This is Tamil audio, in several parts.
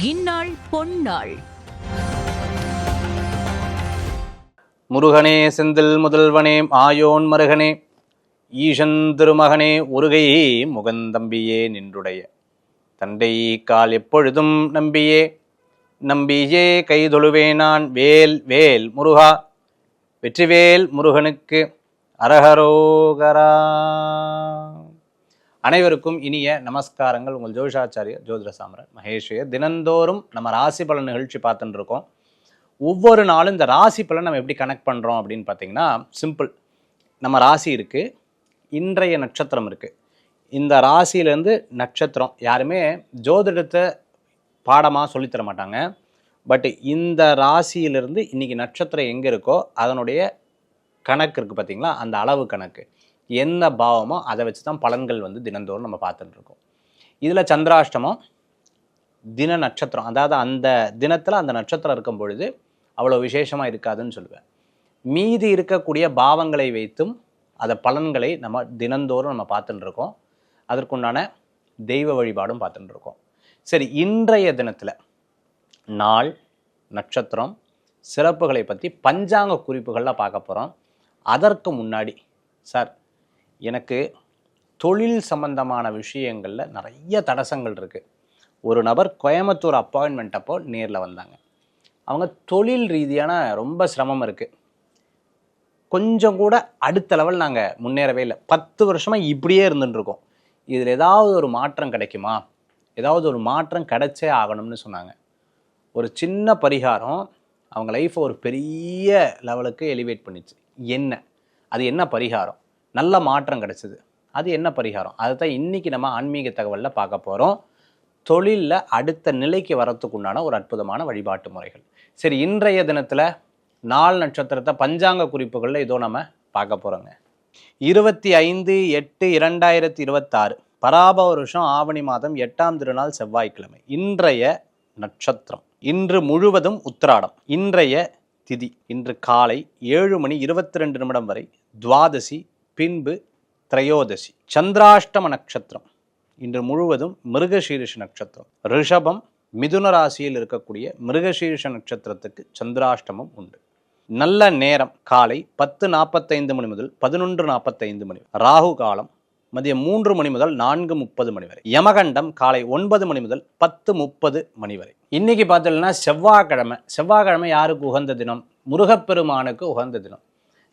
இந்நாள் பொன்னாள். முருகனே செந்தில் முதல்வனே ஆயோன் மருகனே ஈசன் திருமகனே உருகை முகந்தம்பியே நின்றுடைய தண்டை கால் எப்பொழுதும் நம்பியே கைதொழுவே நான். வேல் வேல் முருகா, வெற்றிவேல் முருகனுக்கு அரஹரோகரா. அனைவருக்கும் இனிய நமஸ்காரங்கள். உங்கள் ஜோதிஷாச்சாரியர் ஜோதிட சாம்ராட் மகேஸ்வர். தினந்தோறும் நம்ம ராசி பலன் நிகழ்ச்சி பார்த்துட்டு இருக்கோம். ஒவ்வொரு நாளும் இந்த ராசி பலன் நம்ம எப்படி கனெக்ட் பண்ணுறோம் அப்படின்னு பார்த்தீங்கன்னா, சிம்பிள். நம்ம ராசி இருக்குது, இன்றைய நட்சத்திரம் இருக்குது. இந்த ராசியிலேருந்து நட்சத்திரம் யாருமே ஜோதிடத்தை பாடமாக சொல்லித்தர மாட்டாங்க. பட் இந்த ராசியிலிருந்து இன்றைக்கி நட்சத்திரம் எங்கே இருக்கோ அதனுடைய கணக்கு இருக்குது பார்த்தீங்களா, அந்த அளவு கணக்கு என்ன பாவமோ அதை வச்சு தான் பலன்கள் தினந்தோறும் நம்ம பார்த்துட்டு இருக்கோம். இதில் சந்திராஷ்டமம் தின நட்சத்திரம், அதாவது அந்த தினத்தில் அந்த நட்சத்திரம் இருக்கும் பொழுது அவ்வளோ விசேஷமாக இருக்காதுன்னு சொல்லுவேன். மீதி இருக்கக்கூடிய பாவங்களை வைத்தும் அதை பலன்களை நம்ம தினந்தோறும் நம்ம பார்த்துட்டு இருக்கோம். அதற்குண்டான தெய்வ வழிபாடும் பார்த்துட்டு இருக்கோம். சரி, இன்றைய தினத்தில் நாள், நட்சத்திரம், சிறப்புகளை பற்றி பஞ்சாங்க குறிப்புகளில் பார்க்க போகிறோம். அதற்கு முன்னாடி சார், எனக்கு தொழில் சம்பந்தமான விஷயங்களில் நிறைய தடசங்கள் இருக்குது. ஒரு நபர் கோயம்புத்தூர் அப்பாயின்மெண்ட் அப்போ நேரில் வந்தாங்க. அவங்க தொழில் ரீதியான ரொம்ப சிரமம் இருக்குது. கொஞ்சம் கூட அடுத்த லெவல் நாங்கள் முன்னேறவே இல்லை. 10 வருஷமாக இப்படியே இருந்துட்டுருக்கோம். இதில் ஏதாவது ஒரு மாற்றம் கிடைக்குமா, ஏதாவது ஒரு மாற்றம் கிடைச்சே ஆகணும்னு சொன்னாங்க. ஒரு சின்ன பரிகாரம் அவங்க லைஃப்பை ஒரு பெரிய லெவலுக்கு எலிவேட் பண்ணிச்சு. அது என்ன பரிகாரம்? நல்ல மாற்றம் கிடைச்சிது. அது என்ன பரிகாரம்? அதை தான் இன்றைக்கி நம்ம ஆன்மீக தகவலில் பார்க்க போகிறோம். தொழிலில் அடுத்த நிலைக்கு வரத்துக்குண்டான ஒரு அற்புதமான வழிபாட்டு முறைகள். சரி, இன்றைய தினத்தில் நாள் நட்சத்திரத்தை பஞ்சாங்க குறிப்புகளில் இதோ நம்ம பார்க்க போகிறோங்க. 25/8/2026 பராபவ வருஷம் ஆவணி மாதம் 8ஆம் திருநாள் செவ்வாய்க்கிழமை. இன்றைய நட்சத்திரம் இன்று முழுவதும் உத்திராடம். இன்றைய திதி இன்று காலை 7:22 வரை துவாதசி, பின்பு திரையோதசி. சந்திராஷ்டம நட்சத்திரம் இன்று முழுவதும் மிருகசீரிஷ நட்சத்திரம். ரிஷபம் மிதுன ராசியில் இருக்கக்கூடிய மிருகசீரிஷ நட்சத்திரத்துக்கு சந்திராஷ்டமம் உண்டு. நல்ல நேரம் காலை 10:45 முதல் 11:45 ராகு காலம் மதியம் 3 முதல் 4:30 வரை. யமகண்டம் காலை 9 முதல் 10:30 வரை. இன்னைக்கு பார்த்தீங்கன்னா செவ்வாய்க்கிழமை யாருக்கு உகந்த தினம்? முருகப்பெருமானுக்கு உகந்த தினம்.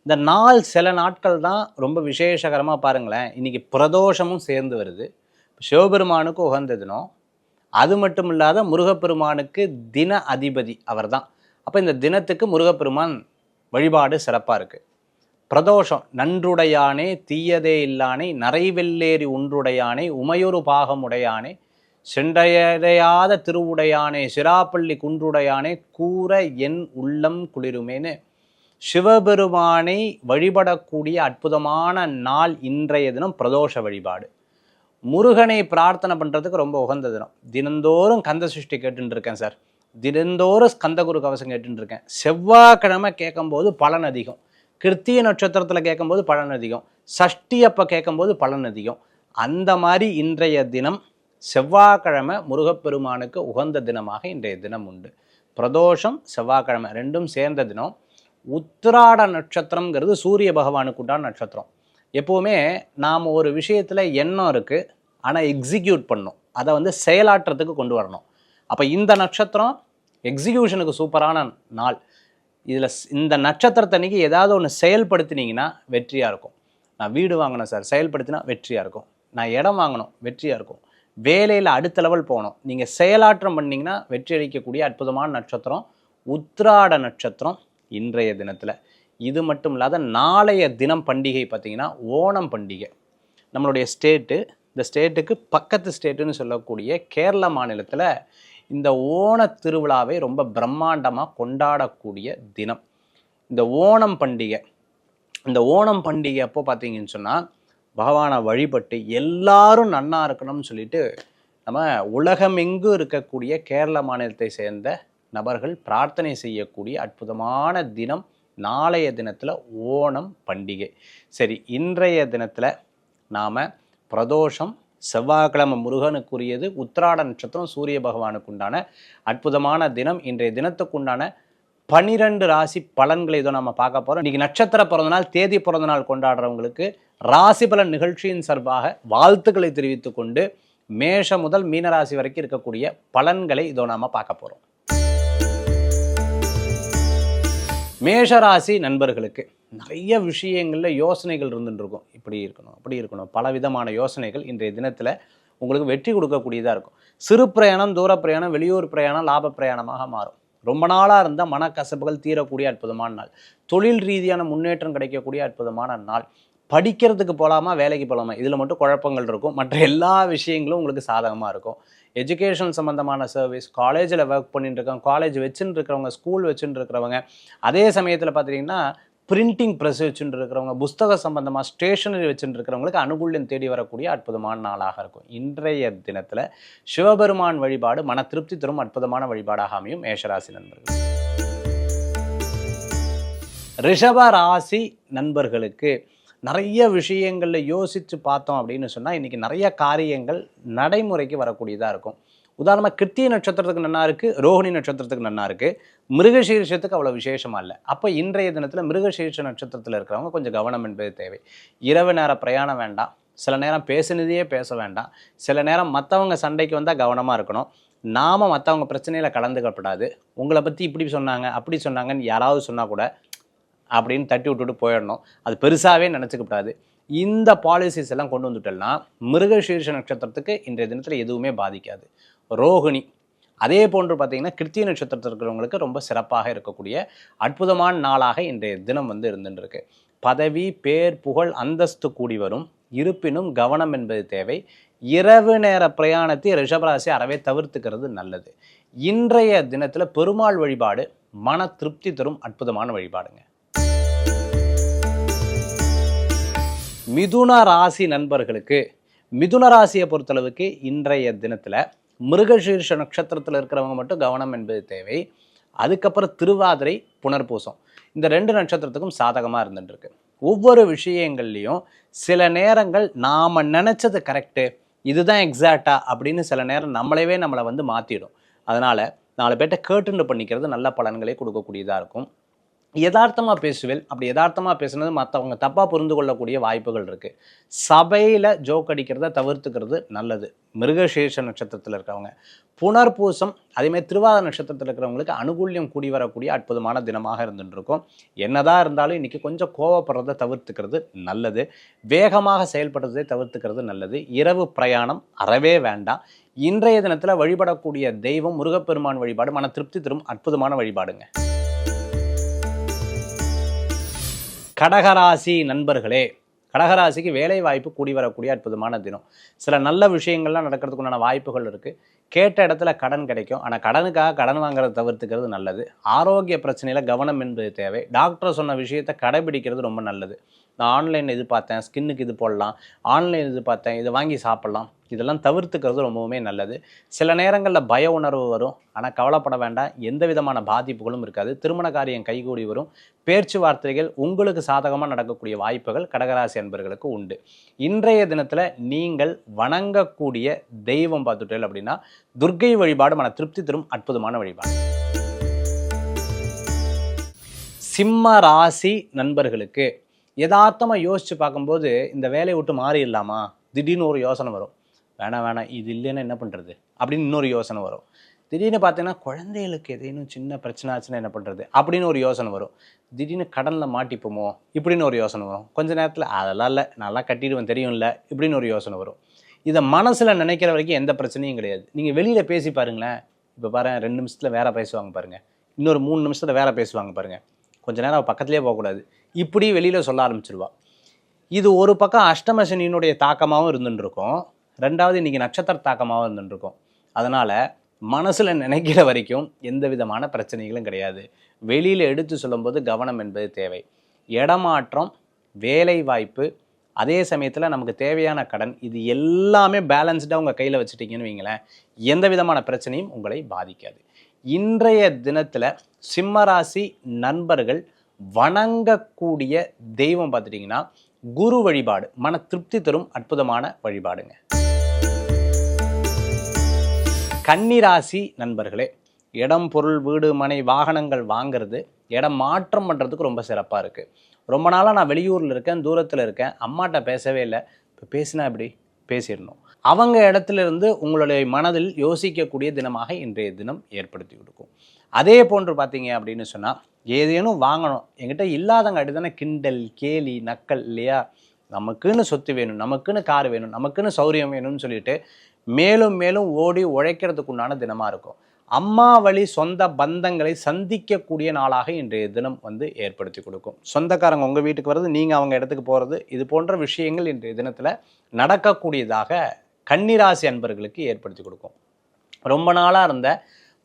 இந்த நாள் சில நாட்கள் தான் ரொம்ப விசேஷகரமாக பாருங்களேன். இன்றைக்கி பிரதோஷமும் சேர்ந்து வருது. சிவபெருமானுக்கு உகந்த தினம். அது மட்டும் இல்லாத முருகப்பெருமானுக்கு தின அதிபதி அவர் தான். அப்போ இந்த தினத்துக்கு முருகப்பெருமான் வழிபாடு சிறப்பாக இருக்குது. பிரதோஷம் நன்றுடையானே தீயதே இல்லானே நரைவெல்லேறி ஒன்றுடையானே உமையொரு பாகமுடையானே சென்றையடையாத திருவுடையானே சிராப்பள்ளி குன்றுடையானே கூற என் உள்ளம் குளிருமேன்னு சிவபெருமானை வழிபடக்கூடிய அற்புதமான நாள் இன்றைய தினம் பிரதோஷ வழிபாடு. முருகனை பிரார்த்தனை பண்ணுறதுக்கு ரொம்ப உகந்த தினம். தினந்தோறும் கந்த சஷ்டி கேட்டுட்டு இருக்கேன் சார், தினந்தோறும் ஸ்கந்தகுரு கவசம் கேட்டுட்டு இருக்கேன். செவ்வாய்க்கிழமை கேட்கும்போது பலன் அதிகம், கிருத்திய நட்சத்திரத்தில் கேட்கும்போது பலன் அதிகம், சஷ்டி அப்போ கேட்கும்போது பலன் அதிகம். அந்த மாதிரி இன்றைய தினம் செவ்வாய்க்கிழமை முருகப்பெருமானுக்கு உகந்த தினமாக இன்றைய தினம் உண்டு. பிரதோஷம் செவ்வாய்க்கிழமை ரெண்டும் சேர்ந்த தினம். உத்திராட நட்சத்திரங்கிறது சூரிய பகவானுக்கு உண்டான நட்சத்திரம். எப்போவுமே நாம் ஒரு விஷயத்தில் எண்ணம் இருக்குது, ஆனால் எக்ஸிக்யூட் பண்ணணும், அதை செயலாற்றத்துக்கு கொண்டு வரணும். அப்போ இந்த நட்சத்திரம் எக்ஸிக்யூஷனுக்கு சூப்பரான நாள். இதில் இந்த நட்சத்திரத்தன்னைக்கு ஏதாவது ஒன்று செயல்படுத்தினீங்கன்னா வெற்றியாக இருக்கும். நான் வீடு வாங்கினேன் சார், செயல்படுத்தினா வெற்றியாக இருக்கும். நான் இடம் வாங்கணும், வெற்றியாக இருக்கும். வேலையில் அடுத்த லெவல் போகணும், நீங்கள் செயலாற்றம் பண்ணிங்கன்னா வெற்றி அளிக்கக்கூடிய அற்புதமான நட்சத்திரம் உத்திராட நட்சத்திரம் இன்றைய தினத்தில். இது மட்டும் இல்லாத நாளைய தினம் பண்டிகை பார்த்திங்கன்னா ஓணம் பண்டிகை. நம்மளுடைய ஸ்டேட்டு, இந்த ஸ்டேட்டுக்கு பக்கத்து ஸ்டேட்டுன்னு சொல்லக்கூடிய கேரள மாநிலத்தில் இந்த ஓண திருவிழாவை ரொம்ப பிரம்மாண்டமாக கொண்டாடக்கூடிய தினம் இந்த ஓணம் பண்டிகை. இந்த ஓணம் பண்டிகை அப்போ பார்த்தீங்கன்னு சொன்னால் பகவானை வழிபட்டு எல்லாரும் நன்னா இருக்கணும்னு சொல்லிட்டு நம்ம உலகமெங்கும் இருக்கக்கூடிய கேரள மாநிலத்தை சேர்ந்த நபர்கள் பிரார்த்தனை செய்யக்கூடிய அற்புதமான தினம் நாளைய தினத்தில் ஓணம் பண்டிகை. சரி, இன்றைய தினத்தில் நாம் பிரதோஷம் செவ்வாய்க்கிழமை முருகனுக்குரியது. உத்திராட நட்சத்திரம் சூரிய பகவானுக்கு உண்டான அற்புதமான தினம். இன்றைய தினத்துக்குண்டான 12 ராசி பலன்களை இதோ நம்ம பார்க்க போகிறோம். இன்றைக்கி நட்சத்திர பிறந்தநாள், தேதி பிறந்தநாள் கொண்டாடுறவங்களுக்கு ராசி பலன் நிகழ்ச்சியின் சார்பாக வாழ்த்துக்களை தெரிவித்துக் கொண்டு மேஷம் முதல் மீனராசி வரைக்கும் இருக்கக்கூடிய பலன்களை இதோ நாம பார்க்க போகிறோம். மேஷராசி நண்பர்களுக்கு நிறைய விஷயங்களில் யோசனைகள் இருந்துருக்கும். இப்படி இருக்கணும், அப்படி இருக்கணும், பல விதமான யோசனைகள் இன்றைய தினத்தில் உங்களுக்கு வெற்றி கொடுக்கக்கூடியதாக இருக்கும். சிறு பிரயாணம், தூர பிரயாணம், வெளியூர் பிரயாணம் லாப பிரயாணமாக மாறும். ரொம்ப நாளாக இருந்த மனக்கசப்புகள் தீரக்கூடிய அற்புதமான நாள். தொழில் ரீதியான முன்னேற்றம் கிடைக்கக்கூடிய அற்புதமான நாள். படிக்கிறதுக்கு போகலாமா, வேலைக்கு போகலாமா, இதில் மட்டும் குழப்பங்கள் இருக்கும். மற்ற எல்லா விஷயங்களும் உங்களுக்கு சாதகமாக இருக்கும். எஜுகேஷன் சம்மந்தமான சர்வீஸ், காலேஜில் ஒர்க் பண்ணிட்டு இருக்கவங்க, காலேஜ் வச்சுட்டு இருக்கிறவங்க, ஸ்கூல் வச்சுட்டு இருக்கிறவங்க, அதே சமயத்தில் பார்த்தீங்கன்னா பிரிண்டிங் ப்ரெஸ் வச்சுட்டு இருக்கிறவங்க, புஸ்தக சம்பந்தமாக ஸ்டேஷனரி வச்சுட்டு இருக்கிறவங்களுக்கு அனுகூல்யம் தேடி வரக்கூடிய அற்புதமான நாளாக இருக்கும். இன்றைய தினத்தில் சிவபெருமான் வழிபாடு மன திருப்தி தரும் அற்புதமான வழிபாடாக அமையும். மேஷராசி நண்பர்கள். ரிஷப ராசி நண்பர்களுக்கு நிறைய விஷயங்களில் யோசித்து பார்த்தோம் அப்படின்னு சொன்னால் இன்றைக்கி நிறைய காரியங்கள் நடைமுறைக்கு வரக்கூடியதாக இருக்கும். உதாரணமாக கிருத்திகை நட்சத்திரத்துக்கு நன்னா இருக்குது, ரோஹிணி நட்சத்திரத்துக்கு நன்னா இருக்குது, மிருகசீரிஷத்துக்கு அவ்வளோ விசேஷமாக இல்லை. அப்போ இன்றைய தினத்தில் மிருகசீரிஷ நட்சத்திரத்தில் இருக்கிறவங்க கொஞ்சம் கவனம் என்பது தேவை. இரவு நேர பிரயாணம் வேண்டாம், சில நேரம் பேசினதையே பேச வேண்டாம், சில நேரம் மற்றவங்க சண்டைக்கு வந்தால் கவனமாக இருக்கணும். நாம் மற்றவங்க பிரச்சனையில் கலந்துக்கப்படாது. உங்களை பற்றி இப்படி சொன்னாங்க அப்படி சொன்னாங்கன்னு யாராவது சொன்னால் கூட அப்படின்னு தட்டி விட்டுட்டு போயிடணும். அது பெருசாகவே நினச்சிக்கப்படாது. இந்த பாலிசிஸ் எல்லாம் கொண்டு வந்துட்டோம்னா மிருகசீரிஷ நட்சத்திரத்துக்கு இன்றைய தினத்தில் எதுவுமே பாதிக்காது. ரோஹிணி அதே போன்று பார்த்தீங்கன்னா கிருத்திகை நட்சத்திரத்தில் இருக்கிறவங்களுக்கு ரொம்ப சிறப்பாக இருக்கக்கூடிய அற்புதமான நாளாக இன்றைய தினம் இருந்துருக்கு. பதவி, பேர், புகழ், அந்தஸ்து கூடி வரும். இருப்பினும் கவனம் என்பது தேவை. இரவு நேர பிரயாணத்தை ரிஷபராசி அறவே தவிர்த்துக்கிறது நல்லது. இன்றைய தினத்தில் பெருமாள் வழிபாடு மன திருப்தி தரும் அற்புதமான வழிபாடுங்க. மிதுன ராசி நண்பர்களுக்கு, மிதுன ராசியை பொறுத்தளவுக்கு இன்றைய தினத்தில் மிருகசீர்ஷ நட்சத்திரத்தில் இருக்கிறவங்க மட்டும் கவனம் என்பது தேவை. அதுக்கப்புறம் திருவாதிரை, புனர்பூசம் இந்த 2 நட்சத்திரத்துக்கும் சாதகமாக இருந்துட்டுருக்கு. ஒவ்வொரு விஷயங்கள்லையும் சில நேரங்கள் நாம் நினச்சது கரெக்டு, இதுதான் எக்ஸாக்டா அப்படின்னு சில நேரம் நம்மளை மாற்றிடும். அதனால் 4 பேர்கிட்ட கேட்டுண்டு பண்ணிக்கிறது நல்ல பலன்களை கொடுக்கக்கூடியதாக இருக்கும். யதார்த்தமாக பேசுவேன். அப்படி யதார்த்தமாக பேசுனது மற்றவங்க தப்பாக புரிந்து கொள்ளக்கூடிய வாய்ப்புகள் இருக்குது. சபையில் ஜோக் அடிக்கிறத தவிர்த்துக்கிறது நல்லது. மிருகசீர்ஷ நட்சத்திரத்தில் இருக்கிறவங்க, புனர்பூசம் அதேமாதிரி திருவாதிரை நட்சத்திரத்தில் இருக்கிறவங்களுக்கு அனுகூல்யம் கூடி வரக்கூடிய அற்புதமான தினமாக இருந்துருக்கும். என்னதான் இருந்தாலும் இன்றைக்கி கொஞ்சம் கோவப்படுறதை தவிர்த்துக்கிறது நல்லது. வேகமாக செயல்படுறதை தவிர்த்துக்கிறது நல்லது. இரவு பிரயாணம் அறவே வேண்டாம். இன்றைய தினத்தில் வழிபடக்கூடிய தெய்வம் முருகப்பெருமான் வழிபாடு மன திருப்தி தரும் அற்புதமான வழிபாடுங்க. கடகராசி நண்பர்களே, கடகராசிக்கு வேலை வாய்ப்பு கூடி வரக்கூடிய அற்புதமான தினம். சில நல்ல விஷயங்கள்லாம் நடக்கிறதுக்கு உண்டான வாய்ப்புகள் இருக்குது. கேட்ட இடத்துல கடன் கிடைக்கும். ஆனால் கடனுக்காக கடன் வாங்குறத தவிர்த்துக்கிறது நல்லது. ஆரோக்கிய பிரச்சனையில் கவனம் என்பது தேவை. டாக்டர் சொன்ன விஷயத்தை கடைபிடிக்கிறது ரொம்ப நல்லது. நான் ஆன்லைன் இது பார்த்தேன், ஸ்கின்னுக்கு இது போடலாம், ஆன்லைன் இது பார்த்தேன், இதை வாங்கி சாப்பிட்லாம், இதெல்லாம் தவிர்த்துக்கிறது ரொம்பவுமே நல்லது. சில நேரங்களில் பய உணர்வு வரும். ஆனால் கவலைப்பட வேண்டாம், எந்த விதமான பாதிப்புகளும் இருக்காது. திருமண காரியம் கைகூடி வரும். பேச்சுவார்த்தைகள் உங்களுக்கு சாதகமாக நடக்கக்கூடிய வாய்ப்புகள் கடகராசி அன்பர்களுக்கு உண்டு. இன்றைய தினத்தில் நீங்கள் வணங்கக்கூடிய தெய்வம் பார்த்துட்டேன் அப்படின்னா துர்க்கை வழிபாடு மன திருப்தி தரும் அற்புதமான வழிபாடு. சிம்ம ராசி நண்பர்களுக்கு யதார்த்தமாக யோசித்து பார்க்கும்போது இந்த வேலையை விட்டு மாறிடலாமா, திடீர்னு ஒரு யோசனை வரும். வேணாம் இது இல்லைன்னா என்ன பண்ணுறது அப்படின்னு இன்னொரு யோசனை வரும். திடீர்னு பார்த்தீங்கன்னா குழந்தைகளுக்கு எதையும் சின்ன பிரச்சனை ஆச்சுன்னா என்ன பண்ணுறது அப்படின்னு ஒரு யோசனை வரும். திடீர்னு கடனில் மாட்டிப்போமோ இப்படின்னு ஒரு யோசனை வரும். கொஞ்ச நேரத்தில் அதெல்லாம் இல்லை, நல்லா கட்டிடுவேன் தெரியும்ல இப்படின்னு ஒரு யோசனை வரும். இதை மனசில் நினைக்கிற வரைக்கும் எந்த பிரச்சனையும் கிடையாது. நீங்கள் வெளியில் பேசி பாருங்களேன். இப்போ பாருங்கள், 2 நிமிஷத்தில் வேறு பேசுவாங்க பாருங்கள், இன்னொரு 3 நிமிஷத்தில் வேறு பேசுவாங்க பாருங்கள். கொஞ்ச நேரம் அவள் பக்கத்துலேயே போகக்கூடாது, இப்படி வெளியில் சொல்ல ஆரம்பிச்சிருவா. இது ஒரு பக்கம் அஷ்டம சனியினுடைய தாக்கமாகவும் இருந்துருக்கும். 2வது இன்றைக்கி நட்சத்திர தாக்கமாகவும் இருந்துருக்கும். அதனால் மனசில் நினைக்கிற வரைக்கும் எந்த விதமான பிரச்சனைகளும் கிடையாது. வெளியில் எடுத்து சொல்லும்போது கவனம் என்பது தேவை. இடமாற்றம், வேலை வாய்ப்பு, அதே சமயத்தில் நமக்கு தேவையான கடன், இது எல்லாமே பேலன்ஸ்டாக உங்கள் கையில் வச்சுட்டிங்கன்னு வைங்களேன், எந்த விதமான பிரச்சனையும் உங்களை பாதிக்காது. இன்றைய தினத்தில் சிம்மராசி நண்பர்கள் வணங்கக்கூடிய தெய்வம் பார்த்துட்டிங்கன்னா குரு வழிபாடு மன திருப்தி தரும் அற்புதமான வழிபாடுங்க. கன்னிராசி நண்பர்களே, இடம் பொருள் வீடு மனை வாகனங்கள் வாங்குறது, இடம் மாற்றம் பண்ணுறதுக்கு ரொம்ப சிறப்பாக இருக்குது. ரொம்ப நாளாக நான் வெளியூரில் இருக்கேன், தூரத்தில் இருக்கேன், அம்மாட்ட பேசவே இல்லை, இப்போ பேசினா எப்படி பேசிடணும். அவங்க இடத்துல இருந்து உங்களுடைய மனதில் யோசிக்கக்கூடிய தினமாக இன்றைய தினம் ஏற்படுத்தி கொடுக்கும். அதே போன்று பார்த்தீங்க அப்படின்னு சொன்னால், ஏதேனும் வாங்கணும், என்கிட்ட இல்லாதங்காட்டி தானே கிண்டல் கேலி நக்கல் இல்லையா. நமக்குன்னு சொத்து வேணும், நமக்குன்னு கார் வேணும், நமக்குன்னு சௌரியம் வேணும்னு சொல்லிட்டு மேலும் மேலும் ஓடி உழைக்கிறதுக்கு உண்டான தினமாக இருக்கும். அம்மா வழி சொந்த பந்தங்களை சந்திக்கக்கூடிய நாளாக இன்றைய தினம் ஏற்படுத்தி கொடுக்கும். சொந்தக்காரங்க உங்கள் வீட்டுக்கு வர்றது, நீங்கள் அவங்க இடத்துக்கு போகிறது, இது போன்ற விஷயங்கள் இன்றைய தினத்தில் நடக்கக்கூடியதாக கன்னிராசி அன்பர்களுக்கு ஏற்படுத்தி கொடுக்கும். ரொம்ப நாளாக இருந்த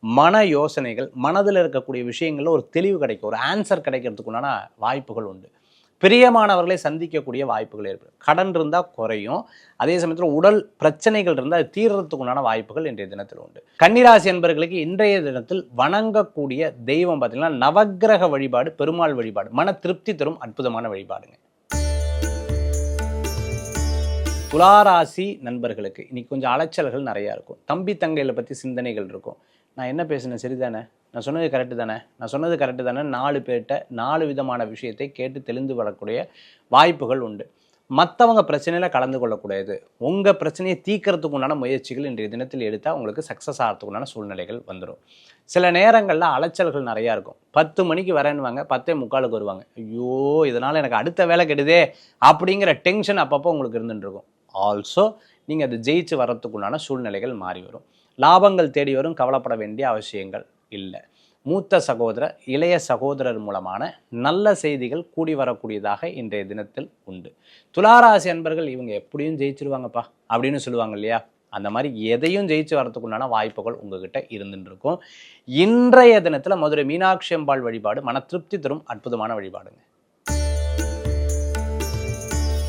மன யோசனைகள், மனதில் இருக்கக்கூடிய விஷயங்களில் ஒரு தெளிவு கிடைக்கும், ஒரு ஆன்சர் கிடைக்கிறதுக்குண்டான வாய்ப்புகள் உண்டு. பிரியமானவர்களை சந்திக்கக்கூடிய வாய்ப்புகள் ஏற்படும். கடன் இருந்தால் குறையும், அதே சமயத்தில் உடல் பிரச்சனைகள் இருந்தால் அது தீர்றதுக்குண்டான வாய்ப்புகள் இன்றைய தினத்தில் உண்டு. கன்னிராசி என்பவர்களுக்கு இன்றைய தினத்தில் வணங்கக்கூடிய தெய்வம் பார்த்தீங்கன்னா நவக்கிரக வழிபாடு, பெருமாள் வழிபாடு மன திருப்தி தரும் அற்புதமான வழிபாடுங்க. துளாராசி நண்பர்களுக்கு இன்னைக்கு கொஞ்சம் அலைச்சல்கள் நிறையா இருக்கும். தம்பி தங்கைகளை பற்றி சிந்தனைகள் இருக்கும். நான் என்ன பேசினேன் சரிதானே, நான் சொன்னது கரெக்டு தானே, நான் சொன்னது கரெக்டு தானே, 4 பேர்கிட்ட 4 விதமான விஷயத்தை கேட்டு தெளிந்து வரக்கூடிய வாய்ப்புகள் உண்டு. மற்றவங்க பிரச்சனையில் கலந்து கொள்ளக்கூடாது. உங்கள் பிரச்சனையை தீர்க்கறதுக்கு உண்டான முயற்சிகள் இன்றைய தினத்தில் எடுத்தால் உங்களுக்கு சக்ஸஸ் ஆகிறதுக்கு உண்டான சூழ்நிலைகள் வந்துடும். சில நேரங்களில் அலைச்சல்கள் நிறையா இருக்கும். 10 மணிக்கு வரேன்னுவாங்க, 10:45 வருவாங்க. ஐயோ இதனால் எனக்கு அடுத்த வேலை கெடுதே அப்படிங்கிற டென்ஷன் அப்பப்போ உங்களுக்கு இருந்துட்டு இருக்கும். ஆல்சோ நீங்கள் அது ஜெயிச்சு வர்றதுக்குண்டான சூழ்நிலைகள் மாறி வரும். லாபங்கள் தேடி வரும், கவலைப்பட வேண்டிய அவசியங்கள் இல்லை. மூத்த சகோதரர் இளைய சகோதரர் மூலமான நல்ல செய்திகள் கூடி வரக்கூடியதாக இன்றைய தினத்தில் உண்டு. துளாராசி அன்பர்கள் இவங்க எப்படியும் ஜெயிச்சிருவாங்கப்பா அப்படின்னு சொல்லுவாங்க இல்லையா, அந்த மாதிரி எதையும் ஜெயிச்சு வரதுக்குண்டான வாய்ப்புகள் உங்ககிட்ட இருந்துட்டு இருக்கும். இன்றைய தினத்தில் மதுரை மீனாட்சி அம்பாள் வழிபாடு மன திருப்தி தரும் அற்புதமான வழிபாடுங்க.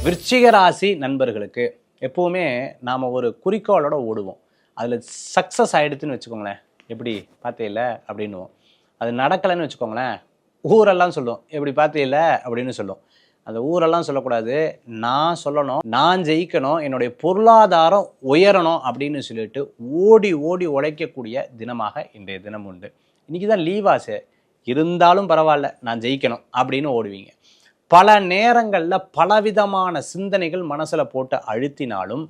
விருச்சிக ராசி நண்பர்களுக்கு எப்பவுமே நாம் ஒரு குறிக்கோளோட ஓடுவோம். அதில் சக்ஸஸ் ஆகிடுதுன்னு வச்சுக்கோங்களேன், எப்படி பார்த்தேயில்ல அப்படின்னுவோம். அது நடக்கலைன்னு வச்சுக்கோங்களேன், ஊரெல்லாம் சொல்லும் எப்படி பார்த்தேயில்ல அப்படின்னு சொல்லும். அந்த ஊரெல்லாம் சொல்லக்கூடாது, நான் சொல்லணும், நான் ஜெயிக்கணும், என்னுடைய பொருளாதாரம் உயரணும் அப்படின்னு சொல்லிட்டு ஓடி ஓடி உழைக்கக்கூடிய தினமாக இன்றைய தினம் உண்டு. இன்றைக்கி தான் லீவாசு இருந்தாலும் பரவாயில்ல நான் ஜெயிக்கணும் அப்படின்னு ஓடுவீங்க. பல நேரங்களில் பலவிதமான சிந்தனைகள் மனசில் போட்டு அழுத்தினாலும்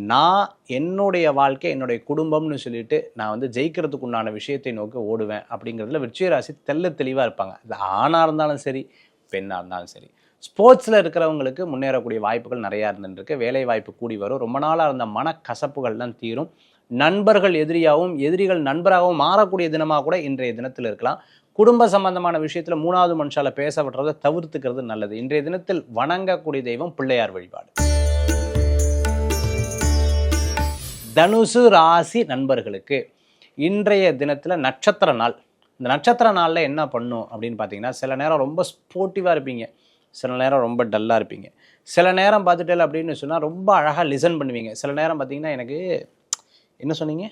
நான் என்னுடைய வாழ்க்கை என்னுடைய குடும்பம்னு சொல்லிட்டு நான் ஜெயிக்கிறதுக்கு உண்டான விஷயத்தை நோக்கி ஓடுவேன் அப்படிங்கிறதுல விருச்சிக ராசி தெள்ள தெளிவாக இருப்பாங்க. அது ஆணாக இருந்தாலும் சரி, பெண்ணாக இருந்தாலும் சரி. ஸ்போர்ட்ஸில் இருக்கிறவங்களுக்கு முன்னேறக்கூடிய வாய்ப்புகள் நிறையா இருந்துருக்கு. வேலை வாய்ப்பு கூடி வரும். ரொம்ப நாளாக இருந்த மனக்கசப்புகள்லாம் தீரும். நண்பர்கள் எதிரியாகவும் எதிரிகள் நண்பராகவும் மாறக்கூடிய தினமாக கூட இன்றைய தினத்தில் இருக்கலாம். குடும்ப சம்பந்தமான விஷயத்தில் 3வது மனுஷால பேச விடுறதை தவிர்த்துக்கிறது நல்லது. இன்றைய தினத்தில் வணங்கக்கூடிய தெய்வம் பிள்ளையார் வழிபாடு. தனுசு ராசி நண்பர்களுக்கு இன்றைய தினத்தில் நட்சத்திர நாள். இந்த நட்சத்திர நாளில் என்ன பண்ணும் அப்படின்னு பார்த்தீங்கன்னா, சில நேரம் ரொம்ப ஸ்போர்ட்டிவாக இருப்பீங்க, சில நேரம் ரொம்ப டல்லாக இருப்பீங்க, சில நேரம் பார்த்துட்டேன் அப்படின்னு சொன்னால் ரொம்ப அழகாக லிசன் பண்ணுவீங்க. சில நேரம் பார்த்தீங்கன்னா எனக்கு என்ன சொன்னீங்க,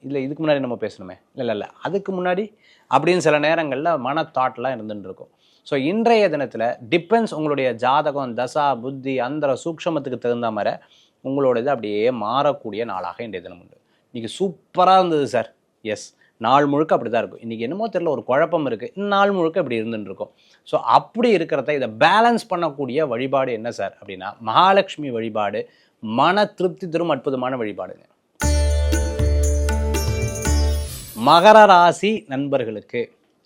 இல்லை இதுக்கு முன்னாடி நம்ம பேசணுமே, இல்லை அதுக்கு முன்னாடி அப்படின்னு சில நேரங்களில் மன தாட்லாம் இருந்துட்டு இருக்கும். ஸோ இன்றைய தினத்தில் டிபெண்ட்ஸ் உங்களுடைய ஜாதகம் தசா புத்தி அந்தர சூக்ஷமத்துக்கு தகுந்த மாதிரி உங்களோட இது அப்படியே மாறக்கூடிய நாளாக இன்றைய தினம் உண்டு. இன்றைக்கி சூப்பராக இருந்தது சார், எஸ் நாள் முழுக்க அப்படி தான் இருக்கும். இன்றைக்கி என்னமோ தெரியல ஒரு குழப்பம் இருக்குது, நாள் முழுக்க இப்படி இருந்துட்டு இருக்கும். ஸோ அப்படி இருக்கிறத இதை பேலன்ஸ் பண்ணக்கூடிய வழிபாடு என்ன சார் அப்படின்னா, மகாலட்சுமி வழிபாடு மன திருப்தி தரும் அற்புதமான வழிபாடுங்க. மகர ராசி நண்பர்களுக்கு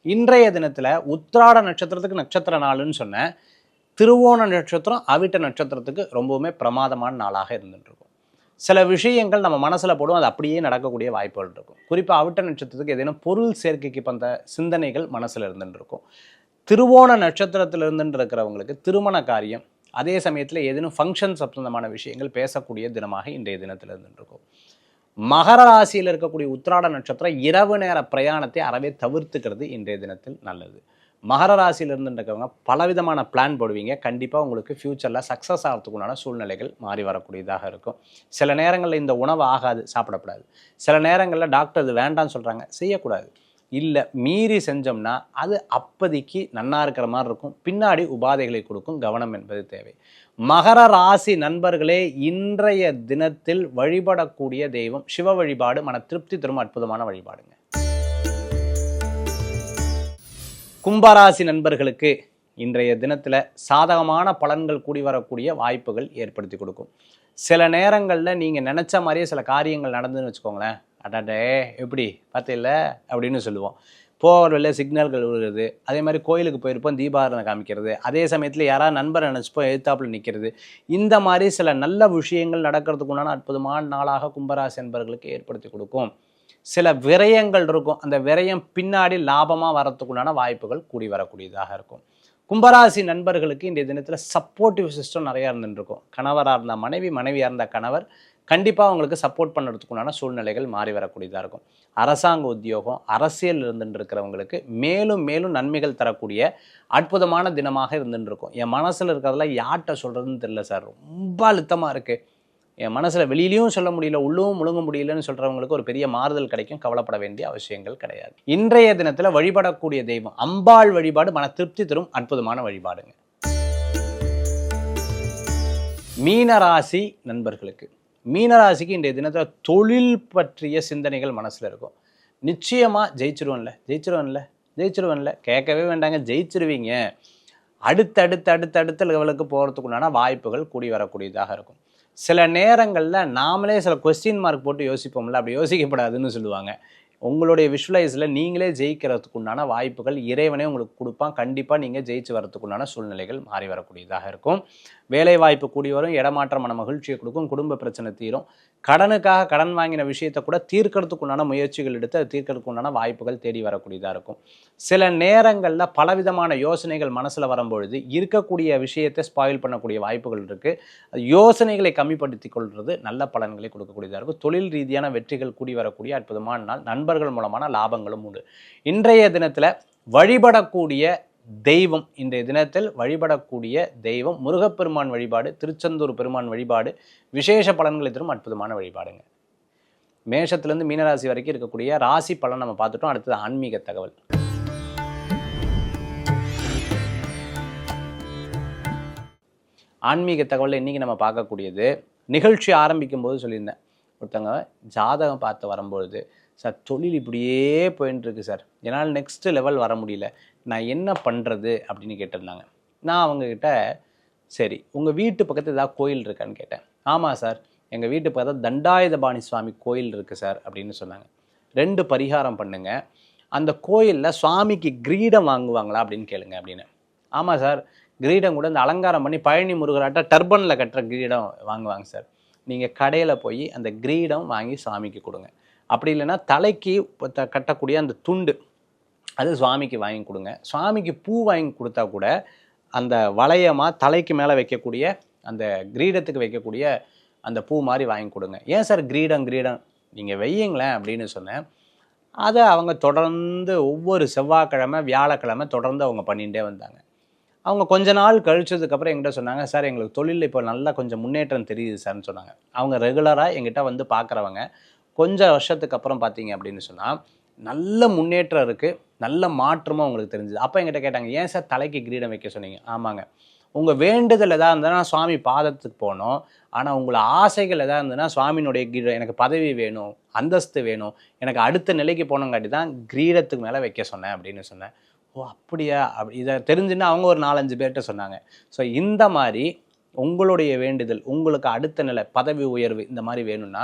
இன்றைய தினத்தில் உத்திராட நட்சத்திரத்துக்கு நட்சத்திர நாளுன்னு சொன்னேன். திருவோண நட்சத்திரம் அவிட்ட நட்சத்திரத்துக்கு ரொம்பவுமே பிரமாதமான நாளாக இருந்துட்டு இருக்கும். சில விஷயங்கள் நம்ம மனசில் போடும், அது அப்படியே நடக்கக்கூடிய வாய்ப்புகள் இருக்கும். குறிப்பாக அவிட்ட நட்சத்திரத்துக்கு ஏதேனும் பொருள் சேர்க்கைக்கு பந்த சிந்தனைகள் மனசில் இருந்துட்டு இருக்கும். திருவோண நட்சத்திரத்தில் இருந்துட்டு இருக்கிறவங்களுக்கு திருமண காரியம், அதே சமயத்தில் ஏதேனும் ஃபங்க்ஷன் சம்பந்தமான விஷயங்கள் பேசக்கூடிய தினமாக இன்றைய தினத்தில் இருந்துட்டு இருக்கும். மகர ராசியில் இருக்கக்கூடிய உத்திராட நட்சத்திரம் இரவு நேர பிரயாணத்தை அறவே தவிர்த்துக்கிறது இன்றைய தினத்தில் நல்லது. மகர ராசியில் இருந்துருக்கவங்க பலவிதமான பிளான் போடுவீங்க. கண்டிப்பாக உங்களுக்கு ஃப்யூச்சரில் சக்ஸஸ் ஆகிறதுக்குண்டான சூழ்நிலைகள் மாறி வரக்கூடியதாக இருக்கும். சில நேரங்களில் இந்த உணவு ஆகாது, சாப்பிடக்கூடாது. சில நேரங்களில் டாக்டர் இது வேண்டான்னு சொல்கிறாங்க, செய்யக்கூடாது. இல்லை மீறி செஞ்சோம்னா அது அப்போதைக்கு நன்னா இருக்கிற மாதிரி இருக்கும், பின்னாடி உபாதைகளை கொடுக்கும். கவனம் என்பது தேவை. மகர ராசி நண்பர்களே, இன்றைய தினத்தில் வழிபடக்கூடிய தெய்வம் சிவ வழிபாடு மன திருப்தி தரும் அற்புதமான வழிபாடுங்க. கும்பராசி நண்பர்களுக்கு இன்றைய தினத்தில் சாதகமான பலன்கள் கூடி வரக்கூடிய வாய்ப்புகள் ஏற்படுத்தி கொடுக்கும். சில நேரங்களில் நீங்கள் நினச்ச மாதிரியே சில காரியங்கள் நடந்துன்னு வச்சுக்கோங்களேன். அடடே எப்படி பார்த்தில்ல அப்படின்னு சொல்லுவோம். போகிற வெளில சிக்னல்கள் விழுகிறது, அதே மாதிரி கோயிலுக்கு போயிருப்போம் தீபாராதனை காமிக்கிறது, அதே சமயத்தில் யாராவது நண்பரை நினச்சிப்போம் எதிர்த்தாப்பில் நிற்கிறது. இந்த மாதிரி சில நல்ல விஷயங்கள் நடக்கிறதுக்கு உண்டான அற்புதமான நாளாக கும்பராசி என்பவர்களுக்கு ஏற்படுத்தி கொடுக்கும். சில விரயங்கள் இருக்கும், அந்த விரயம் பின்னாடி லாபமாக வரத்துக்குண்டான வாய்ப்புகள் கூடி வரக்கூடியதாக இருக்கும். கும்பராசி நண்பர்களுக்கு இன்றைய தினத்தில் சப்போர்ட்டிவ் சிஸ்டம் நிறையா இருந்துருக்கும். கணவராக இருந்தால் மனைவி, மனைவியாக இருந்தால் கணவர் கண்டிப்பாக அவங்களுக்கு சப்போர்ட் பண்ணுறதுக்குண்டான சூழ்நிலைகள் மாறி வரக்கூடியதாக இருக்கும். அரசாங்க உத்தியோகம், அரசியல் இருந்துருக்கிறவங்களுக்கு மேலும் மேலும் நன்மைகள் தரக்கூடிய அற்புதமான தினமாக இருந்துருக்கும். என் மனசில் இருக்கிறதெல்லாம் யார்கிட்ட சொல்கிறதுன்னு தெரியல சார், ரொம்ப அழுத்தமாக இருக்குது, என் மனசில் வெளியிலையும் சொல்ல முடியல, உள்ளவும் முழுங்க முடியலன்னு சொல்கிறவங்களுக்கு ஒரு பெரிய மாறுதல் கிடைக்கும். கவலைப்பட வேண்டிய அவசியங்கள் கிடையாது. இன்றைய தினத்தில் வழிபடக்கூடிய தெய்வம் அம்பாள் வழிபாடு மன திருப்தி தரும் அற்புதமான வழிபாடுங்க. மீனராசி நண்பர்களுக்கு, மீனராசிக்கு இன்றைய தினத்தில் தொழில் பற்றிய சிந்தனைகள் மனசில் இருக்கும். நிச்சயமாக ஜெயிச்சிருவேன்ல கேட்கவே வேண்டாங்க, ஜெயிச்சிருவீங்க. அடுத்த லெவலுக்கு போகிறதுக்குண்டான வாய்ப்புகள் கூடி வரக்கூடியதாக இருக்கும். சில நேரங்களில் நாமளே சில கொஸ்டின் மார்க் போட்டு யோசிப்போம்ல, அப்படி யோசிக்கப்படாதுன்னு சொல்லுவாங்க. உங்களுடைய விஷுவலைஸில் நீங்களே ஜெயிக்கிறதுக்குண்டான வாய்ப்புகள் இறைவனே உங்களுக்கு கொடுப்பான். கண்டிப்பாக நீங்கள் ஜெயிச்சு வரதுக்குண்டான சூழ்நிலைகள் மாறி வரக்கூடியதாக இருக்கும். வேலை வாய்ப்பு கூடி வரும், இடமாற்றமான மகிழ்ச்சியை கொடுக்கும், குடும்ப பிரச்சனை தீரும். கடனுக்காக கடன் வாங்கின விஷயத்தை கூட தீர்க்கறதுக்குண்டான முயற்சிகள் எடுத்து அது தீர்க்கறதுக்குண்டான வாய்ப்புகள் தேடி வரக்கூடியதாக இருக்கும். சில நேரங்களில் பலவிதமான யோசனைகள் மனசில் வரும்பொழுது இருக்கக்கூடிய விஷயத்தை ஸ்பாயில் பண்ணக்கூடிய வாய்ப்புகள் இருக்குது. யோசனைகளை கம்மிப்படுத்தி கொள்வது நல்ல பலன்களை கொடுக்கக்கூடியதாக இருக்கும். தொழில் ரீதியான வெற்றிகள் கூடி வரக்கூடிய அற்புதமான நாள். நண்பர்கள் மூலமான லாபங்களும் உண்டு. இன்றைய தினத்தில் வழிபடக்கூடிய தெய்வம், இன்றைய தினத்தில் வழிபடக்கூடிய தெய்வம் முருகப்பெருமான் வழிபாடு, திருச்செந்தூர் பெருமான் வழிபாடு விசேஷ பலன்களை தரும் அற்புதமான வழிபாடுங்க. மேஷத்திலிருந்து மீனராசி வரைக்கும் இருக்கக்கூடிய ராசி பலன் நம்ம பார்த்துட்டோம். அடுத்தது ஆன்மீக தகவல். ஆன்மீக தகவல் இன்னைக்கு நம்ம பார்க்கக்கூடியது, நிகழ்ச்சி ஆரம்பிக்கும் போது சொல்லியிருந்தேன், ஒருத்தவங்க ஜாதகம் பார்த்து வரும்பொழுது, சார் தொழில் இப்படியே போயின்னு இருக்கு சார், என்னால் நெக்ஸ்ட் லெவல் வர முடியல, நான் என்ன பண்ணுறது அப்படின்னு கேட்டிருந்தாங்க. நான் அவங்கக்கிட்ட சரி உங்கள் வீட்டு பக்கத்தில் ஏதாவது கோயில் இருக்கான்னு கேட்டேன். ஆமாம் சார், எங்கள் வீட்டு பக்கத்தில் தண்டாயுதபாணி சுவாமி கோயில் இருக்குது சார் அப்படின்னு சொன்னாங்க. 2 பரிகாரம் பண்ணுங்க, அந்த கோயிலில் சுவாமிக்கு கிரீடம் வாங்குவாங்களா அப்படின்னு கேளுங்க அப்படின்னு. ஆமாம் சார், கிரீடம் கூட இந்த அலங்காரம் பண்ணி பழனி முருகராட்ட டர்பனில் கட்டுற கிரீடம் வாங்குவாங்க சார். நீங்கள் கடையில் போய் அந்த கிரீடம் வாங்கி சுவாமிக்கு கொடுங்க. அப்படி இல்லைன்னா தலைக்கு கட்டக்கூடிய அந்த துண்டு அது சுவாமிக்கு வாங்கி கொடுங்க. சுவாமிக்கு பூ வாங்கி கொடுத்தா கூட அந்த வளையமாக தலைக்கு மேலே வைக்கக்கூடிய அந்த கிரீடத்துக்கு வைக்கக்கூடிய அந்த பூ மாதிரி வாங்கி கொடுங்க. ஏன் சார் கிரீடம் நீங்கள் வையுங்களேன் அப்படின்னு சொன்னேன். அதை அவங்க தொடர்ந்து ஒவ்வொரு செவ்வாய்க்கிழமை வியாழக்கிழமை தொடர்ந்து அவங்க பண்ணிகிட்டே வந்தாங்க. அவங்க கொஞ்ச நாள் கழிச்சதுக்கப்புறம் எங்கிட்ட சொன்னாங்க, சார் எங்களுக்கு தொழில் இப்போ நல்லா கொஞ்சம் முன்னேற்றம் தெரியுது சார்ன்னு சொன்னாங்க. அவங்க ரெகுலராக எங்கிட்ட வந்து பார்க்குறவங்க. கொஞ்சம் வருஷத்துக்கு அப்புறம் பார்த்தீங்க அப்படின்னு சொன்னால் நல்ல முன்னேற்றம் இருக்குது, நல்ல மாற்றமும் அவங்களுக்கு தெரிஞ்சுது. அப்போ என்கிட்ட கேட்டாங்க, ஏன் சார் தலைக்கு கிரீடம் வைக்க சொன்னீங்க? ஆமாங்க, உங்கள் வேண்டுதல் எதாவது இருந்ததுன்னா சுவாமி பாதத்துக்கு போகணும், ஆனால் உங்களை ஆசைகள் எதாவது இருந்ததுன்னா சுவாமியினுடைய கிரீடம், எனக்கு பதவி வேணும், அந்தஸ்து வேணும், எனக்கு அடுத்த நிலைக்கு போனங்காட்டி தான் கிரீடத்துக்கு மேலே வைக்க சொன்னேன் அப்படின்னு சொன்னேன். ஓ அப்படியா, இதை தெரிஞ்சுன்னா அவங்க ஒரு 4-5 பேர்கிட்ட சொன்னாங்க. ஸோ இந்த மாதிரி உங்களுடைய வேண்டுதல், உங்களுக்கு அடுத்த நிலை பதவி உயர்வு இந்த மாதிரி வேணும்னா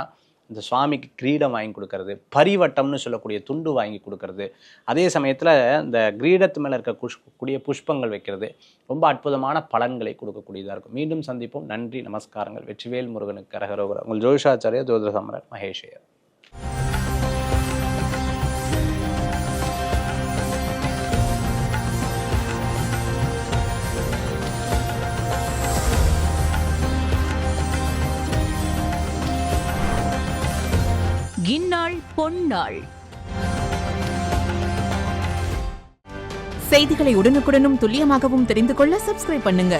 இந்த சுவாமிக்கு கிரீடம் வாங்கி கொடுக்கறது, பரிவட்டம்னு சொல்லக்கூடிய துண்டு வாங்கி கொடுக்கறது, அதே சமயத்தில் இந்த கிரீடத்து மேலே இருக்கக்கூடிய புஷ்பங்கள் வைக்கிறது ரொம்ப அற்புதமான பலன்களை கொடுக்கக்கூடியதாக இருக்கும். மீண்டும் சந்திப்போம். நன்றி, நமஸ்காரங்கள். வெற்றிவேல் முருகனுக்கு கரகரோகரா. உங்கள் ஜோதிஷாச்சாரிய ஜோதிட சம்ராட் மகேஷையர். இந்நாள் பொன்னாள். செய்திகளை உடனுக்குடனும் துல்லியமாகவும் தெரிந்து கொள்ள சப்ஸ்கிரைப் பண்ணுங்க.